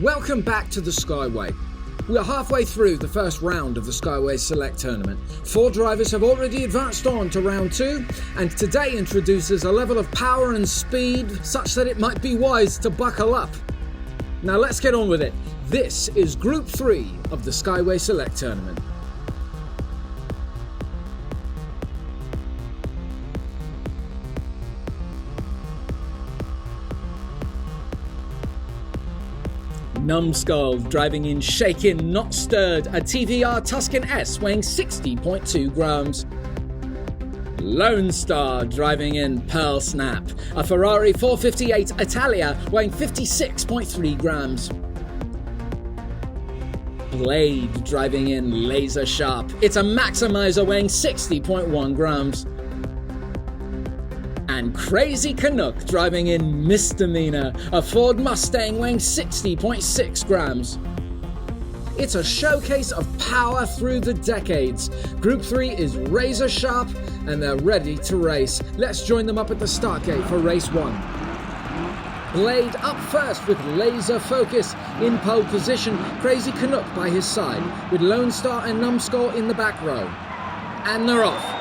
Welcome back to the Skyway. We are halfway through the first round of the Skyway Select Tournament. 4 drivers have already advanced on to round 2, and today introduces a level of power and speed such that it might be wise to buckle up. Now let's get on with it. This is Group 3 of the Skyway Select Tournament. Numbskull driving in shaken, not stirred, a TVR Tuscan S weighing 60.2 grams. Lone Star driving in Pearl Snap, a Ferrari 458 Italia weighing 56.3 grams. Blade driving in Laser Sharp, it's a Maximizer weighing 60.1 grams. And Crazy Canuck driving in Misdemeanor, a Ford Mustang weighing 60.6 grams. It's a showcase of power through the decades. Group 3 is razor sharp and they're ready to race. Let's join them up at the start gate for race 1. Blade up first with laser focus. In pole position, Crazy Canuck by his side, with Lone Star and Numbskull in the back row. And they're off.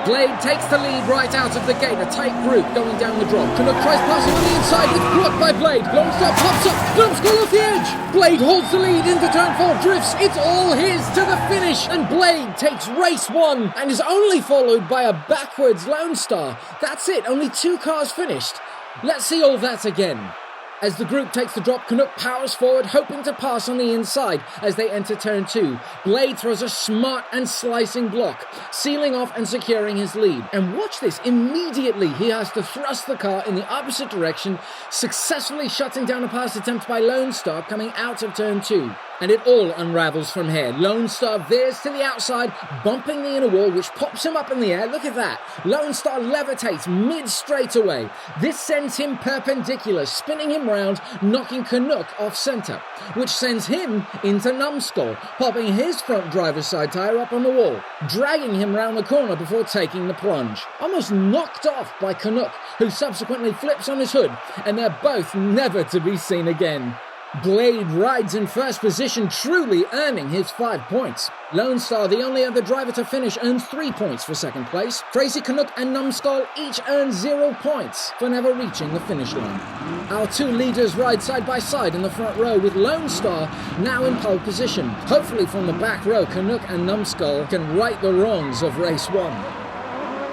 Blade takes the lead right out of the gate, a tight group going down the drop. Canuck tries passing on the inside, it's blocked by Blade. Lone Star pops up, Numbskull off the edge. Blade holds the lead into turn 4, drifts, it's all his to the finish. And Blade takes race 1 and is only followed by a backwards Lone Star. That's it, only 2 cars finished. Let's see all that again. As the group takes the drop, Canuck powers forward, hoping to pass on the inside as they enter turn 2. Blade throws a smart and slicing block, sealing off and securing his lead. And watch this, immediately he has to thrust the car in the opposite direction, successfully shutting down a pass attempt by Lone Star coming out of turn 2. And it all unravels from here. Lone Star veers to the outside, bumping the inner wall, which pops him up in the air. Look at that. Lone Star levitates mid-straightaway. This sends him perpendicular, spinning him round, knocking Canuck off centre, which sends him into Numbskull, popping his front driver's side tyre up on the wall, dragging him round the corner before taking the plunge. Almost knocked off by Canuck, who subsequently flips on his hood, and they're both never to be seen again. Blade rides in first position, truly earning his 5 points. Lone Star, the only other driver to finish, earns 3 points for second place. Crazy Canuck and Numbskull each earn 0 points for never reaching the finish line. Our 2 leaders ride side by side in the front row, with Lone Star now in pole position. Hopefully from the back row, Canuck and Numbskull can right the wrongs of race 1.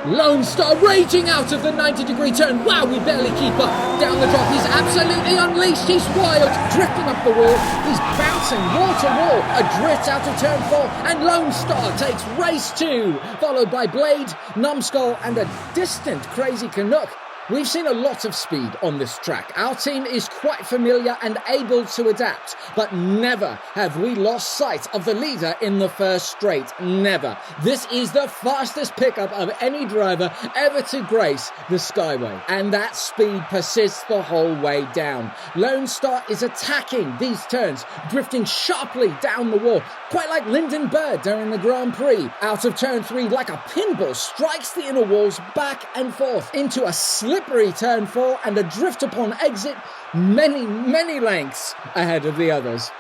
Lone Star raging out of the 90-degree turn. Wow, we barely keep up. Down the drop, he's absolutely unleashed. He's wild, drifting up the wall. He's bouncing wall to wall. A drift out of turn 4, and Lone Star takes race 2, followed by Blade, Numbskull, and a distant Crazy Canuck. We've seen a lot of speed on this track. Our team is quite familiar and able to adapt, but never have we lost sight of the leader in the first straight. Never. This is the fastest pickup of any driver ever to grace the Skyway, and that speed persists the whole way down. Lone Star is attacking these turns, drifting sharply down the wall, quite like Lyndon Bird during the Grand Prix. Out of turn 3, like a pinball, strikes the inner walls back and forth into a slippery turn 4 and a drift upon exit many lengths ahead of the others.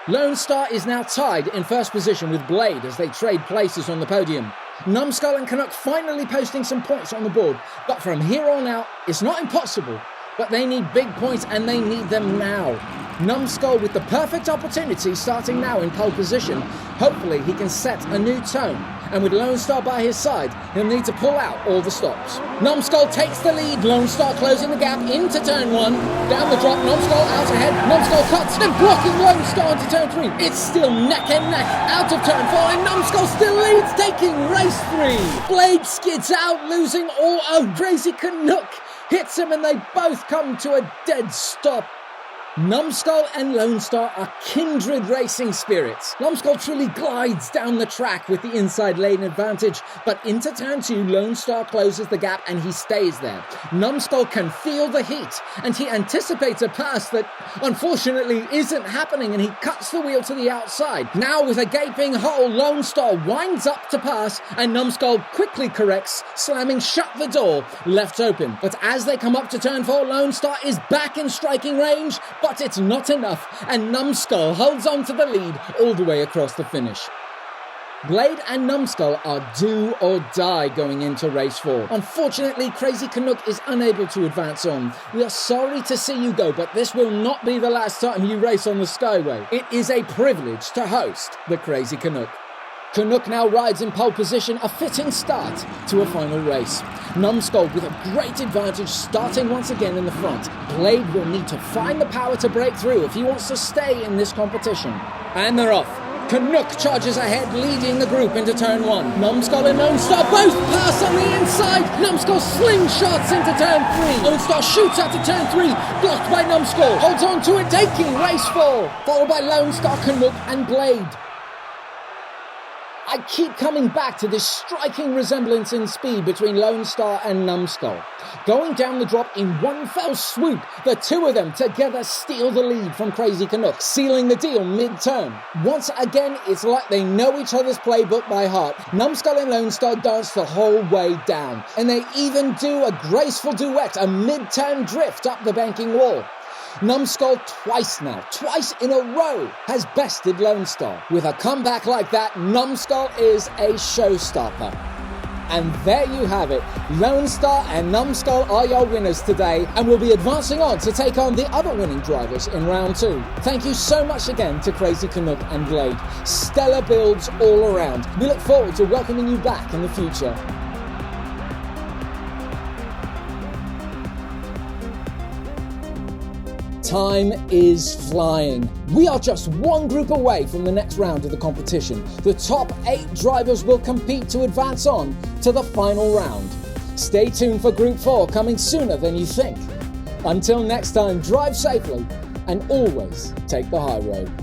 Lone Star is now tied in first position with Blade as they trade places on the podium. Numbskull and Canuck finally posting some points on the board, but from here on out it's not impossible, but they need big points and they need them now. Numbskull with the perfect opportunity, starting now in pole position. Hopefully he can set a new tone, and with Lone Star by his side, he'll need to pull out all the stops. Numbskull takes the lead, Lone Star closing the gap into turn 1. Down the drop, Numbskull out ahead, Numbskull cuts and blocking Lone Star into turn 3. It's still neck and neck out of turn 4, and Numbskull still leads, taking race 3. Blade skids out, losing all. Oh, Crazy Canuck hits him and they both come to a dead stop. Numbskull and Lone Star are kindred racing spirits. Numbskull truly glides down the track with the inside lane advantage, but into turn 2, Lone Star closes the gap and he stays there. Numbskull can feel the heat, and he anticipates a pass that unfortunately isn't happening, and he cuts the wheel to the outside. Now with a gaping hole, Lone Star winds up to pass, and Numbskull quickly corrects, slamming shut the door left open. But as they come up to turn 4, Lone Star is back in striking range, But it's not enough, and Numbskull holds on to the lead all the way across the finish. Blade and Numbskull are do or die going into race 4. Unfortunately, Crazy Canuck is unable to advance on. We are sorry to see you go, but this will not be the last time you race on the Skyway. It is a privilege to host the Crazy Canuck. Canuck now rides in pole position, a fitting start to a final race. Numbskull with a great advantage, starting once again in the front. Blade will need to find the power to break through if he wants to stay in this competition. And they're off. Canuck charges ahead, leading the group into turn 1. Numbskull and Lone Star both pass on the inside. Numbskull slingshots into turn 3. Lone Star shoots out to turn 3, blocked by Numbskull. Holds on to it, taking race 4. Followed by Lone Star, Canuck and Blade. I keep coming back to this striking resemblance in speed between Lone Star and Numbskull. Going down the drop in one fell swoop, the two of them together steal the lead from Crazy Canuck, sealing the deal mid-turn. Once again, it's like they know each other's playbook by heart. Numbskull and Lone Star dance the whole way down, and they even do a graceful duet, a mid-turn drift up the banking wall. Numbskull twice in a row, has bested Lone Star. With a comeback like that, Numbskull is a showstopper. And there you have it. Lone Star and Numbskull are your winners today, and will be advancing on to take on the other winning drivers in round 2. Thank you so much again to Crazy Canuck and Blade. Stellar builds all around. We look forward to welcoming you back in the future. Time is flying. We are just one group away from the next round of the competition. The top 8 drivers will compete to advance on to the final round. Stay tuned for Group 4 coming sooner than you think. Until next time, drive safely and always take the high road.